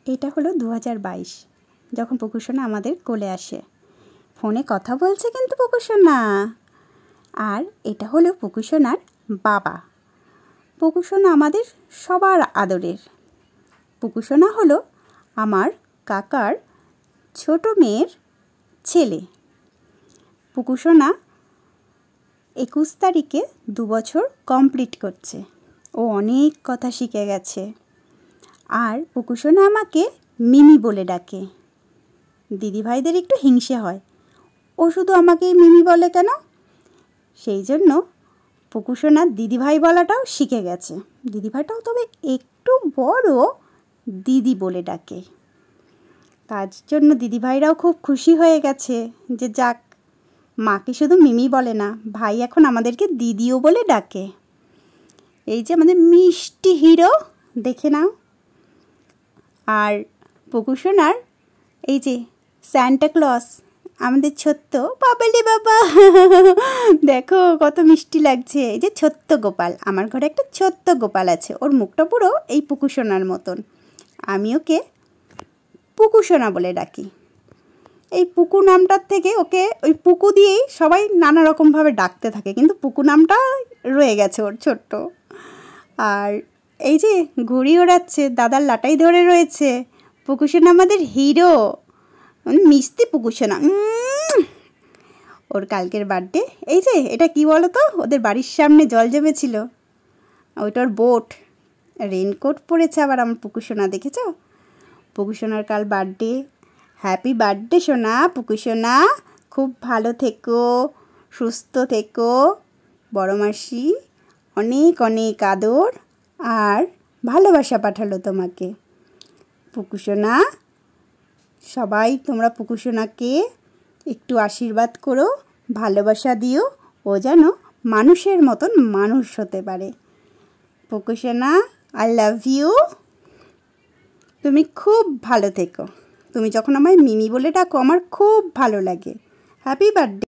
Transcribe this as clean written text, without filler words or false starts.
এটা হলো 2022 যখন পুকুসোনা আমাদের কোলে আসে। ফোনে কথা বলছে কিন্তু পুকুসোনা। আর এটা হলো পুকুসোনার বাবা। পুকুসোনা আমাদের সবার আদরের। পুকুসোনা হলো আমার কাকার ছোট মেয়ের ছেলে। পুকুসোনা 21 তারিখে 2 বছর কমপ্লিট করছে। ও অনেক কথা শিখে গেছে। আর পুকুসোনা আমাকে মিমি বলে ডাকে। দিদিভাইদের একটু হিংসে হয়, ও শুধু আমাকে মিমি বলে কেন? সেই জন্য পুকুসোনা দিদিভাই বলাটাও শিখে গেছে। দিদিভাইটাও তবে একটু বড়, দিদি বলে ডাকে। তার জন্য দিদিভাইরাও খুব খুশি হয়ে গেছে যে যাক, মাকে শুধু মিমি বলে না, ভাই এখন আমাদেরকে দিদিও বলে ডাকে। এই যে আমাদের মিষ্টি হিরো, দেখে নাও। আর পুকুসোনার এই যে সান্টা ক্লজ, আমাদের ছোট্ট বাবালি বাবা, দেখো কত মিষ্টি লাগছে। এই যে ছোট্ট গোপাল, আমার ঘরে একটা ছোট্ট গোপাল আছে, ওর মুখটা পুরো এই পুকুসোনার মতন। আমি ওকে পুকুসোনা বলে ডাকি। এই পুকু নামটার থেকে ওকে ওই পুকু দিয়েই সবাই নানা রকমভাবে ডাকতে থাকে, কিন্তু পুকু নামটা রয়ে গেছে ওর ছোট্ট। আর এই যে ঘুড়ি ওড়াচ্ছে, দাদার লাটাই ধরে রয়েছে। পুকুসোনা আমাদের হিরো, মিষ্টি পুকুসোনা। ওর কালকের বার্থডে। এই যে এটা কি বলো তো, ওদের বাড়ির সামনে জল জমেছিল, ওইটার বোট। রেনকোট পরেছে আবার আমার পুকুসোনা, দেখেছ? পুকুসোনার কাল বার্থডে। হ্যাপি বার্থডে সোনা, পুকুসোনা খুব ভালো থেকো, সুস্থ থেকো। বড় মাসি অনেক অনেক আদর আর ভালোবাসা পাঠালো তোমাকে। পুকুসোনা, সবাই তোমরা পুকুসোনাকে একটু আশীর্বাদ করো, ভালোবাসা দিও, ও যেন মানুষের মতন মানুষ হতে পারে। পুকুসোনা, আই লাভ ইউ। তুমি খুব ভালো থেকো। তুমি যখন আমায় মিমি বলে ডাকো আমার খুব ভালো লাগে। Happy birthday.